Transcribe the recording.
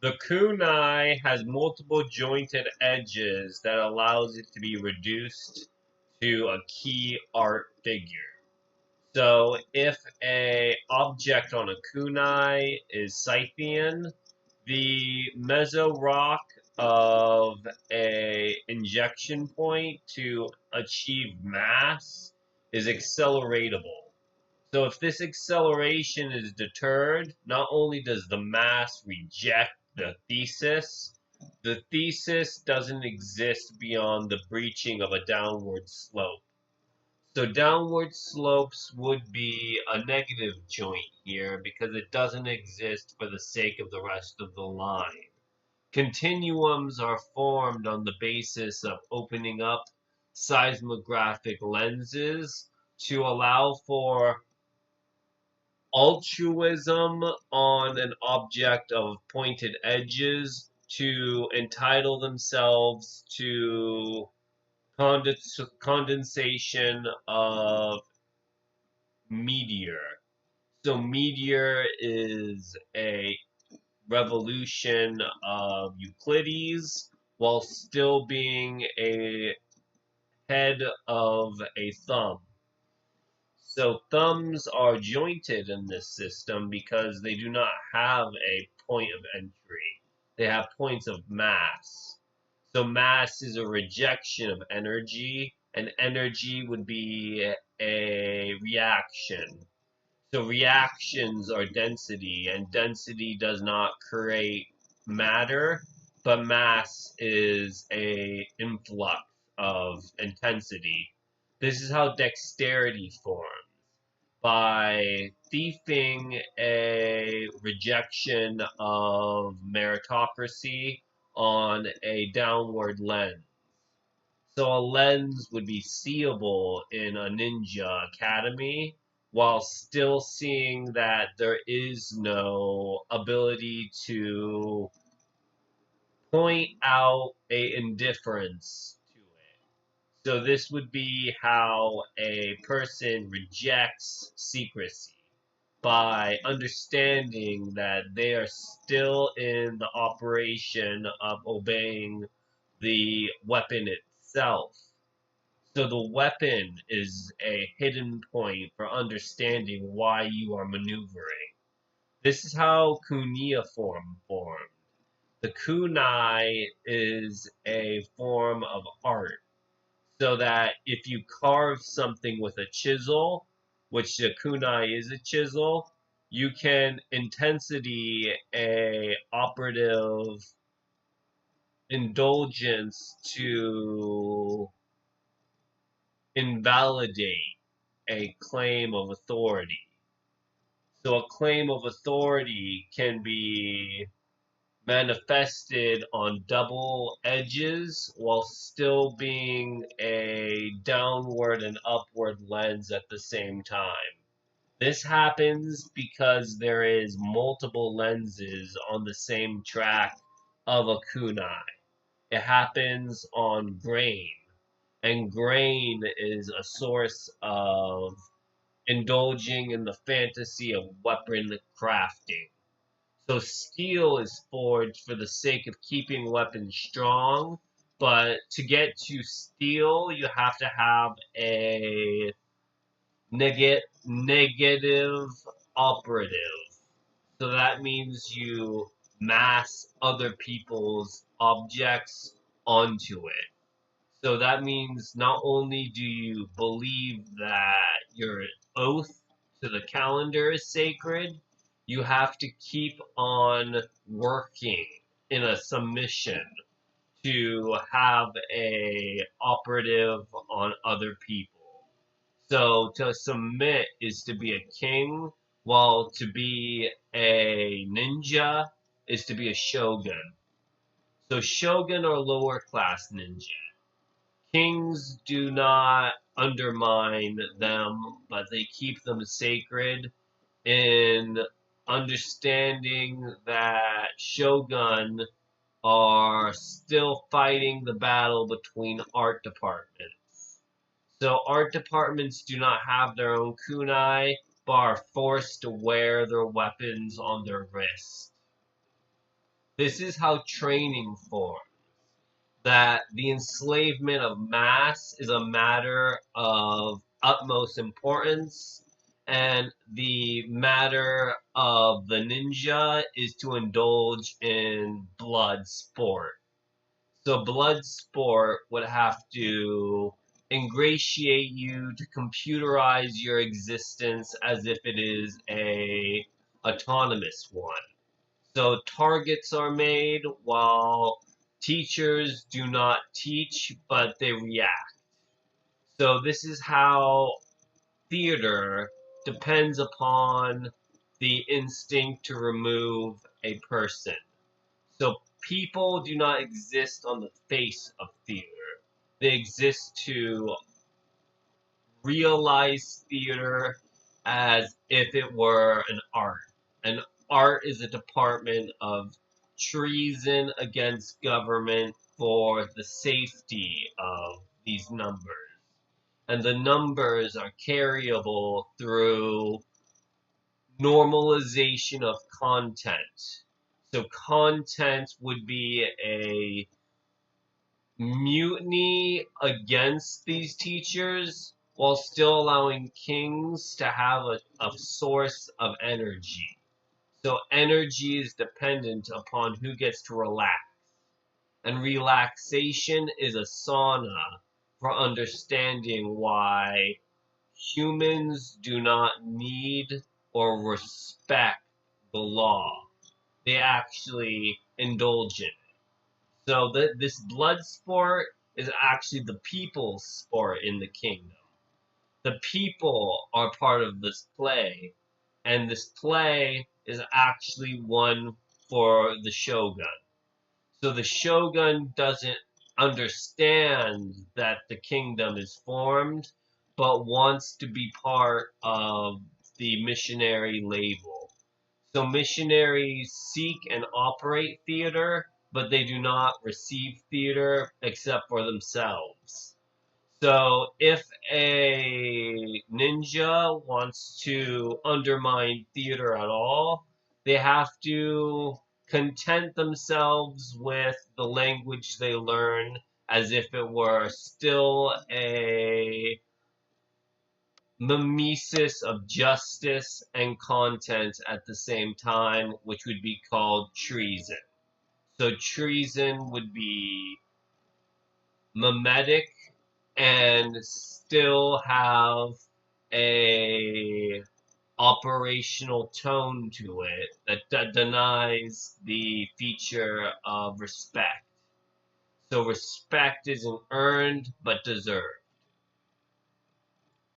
The kunai has multiple jointed edges that allows it to be reduced to a key art figure. So if a object on a kunai is Scythian, the meso rock of a injection point to achieve mass is acceleratable. So if this acceleration is deterred, not only does the mass reject the thesis doesn't exist beyond the breaching of a downward slope. So downward slopes would be a negative joint here because it doesn't exist for the sake of the rest of the line. Continuums are formed on the basis of opening up seismographic lenses to allow for altruism on an object of pointed edges to entitle themselves to condensation of meteor. So meteor is a revolution of Euclides while still being a head of a thumb. So thumbs are jointed in this system because they do not have a point of entry. They have points of mass. So mass is a rejection of energy, and energy would be a reaction. So reactions are density, and density does not create matter, but mass is a influx of intensity. This is how dexterity forms by thieving a rejection of meritocracy on a downward lens. So a lens would be seeable in a ninja academy while still seeing that there is no ability to point out a indifference to it. So this would be how a person rejects secrecy by understanding that they are still in the operation of obeying the weapon itself. So the weapon is a hidden point for understanding why you are maneuvering. This is how cuneiform formed. The kunai is a form of art, so that if you carve something with a chisel, which the kunai is a chisel, you can intensity a operative indulgence to invalidate a claim of authority. So a claim of authority can be manifested on double edges while still being a downward and upward lens at the same time. This happens because there is multiple lenses on the same track of a kunai. It happens on grain, and grain is a source of indulging in the fantasy of weapon crafting. So steel is forged for the sake of keeping weapons strong, but to get to steel, you have to have a negative operative. So that means you mass other people's objects onto it. So that means not only do you believe that your oath to the calendar is sacred, you have to keep on working in a submission to have a operative on other people. So to submit is to be a king, while to be a ninja is to be a shogun. So shogun are lower class ninja. Kings do not undermine them, but they keep them sacred in understanding that Shogun are still fighting the battle between art departments. So art departments do not have their own kunai, but are forced to wear their weapons on their wrist. This is how training forms. That the enslavement of mass is a matter of utmost importance, and the matter of the ninja is to indulge in blood sport. So blood sport would have to ingratiate you to computerize your existence as if it is a autonomous one. So targets are made while teachers do not teach, but they react. So this is how theater depends upon the instinct to remove a person. So people do not exist on the face of theater. They exist to realize theater as if it were an art. And art is a department of treason against government for the safety of these numbers. And the numbers are carryable through normalization of content. So content would be a mutiny against these teachers while still allowing kings to have a source of energy. So energy is dependent upon who gets to relax. And relaxation is a sauna for understanding why humans do not need or respect the law. They actually indulge in it. So this blood sport is actually the people's sport in the kingdom. The people are part of this play, and this play is actually one for the shogun. So the shogun doesn't understand that the kingdom is formed, but wants to be part of the missionary label. So missionaries seek and operate theater, but they do not receive theater except for themselves. So if a ninja wants to undermine theater at all, they have to content themselves with the language they learn as if it were still a mimesis of justice and content at the same time, which would be called treason. So treason would be mimetic and still have a operational tone to it that denies the feature of respect. So respect isn't earned but deserved.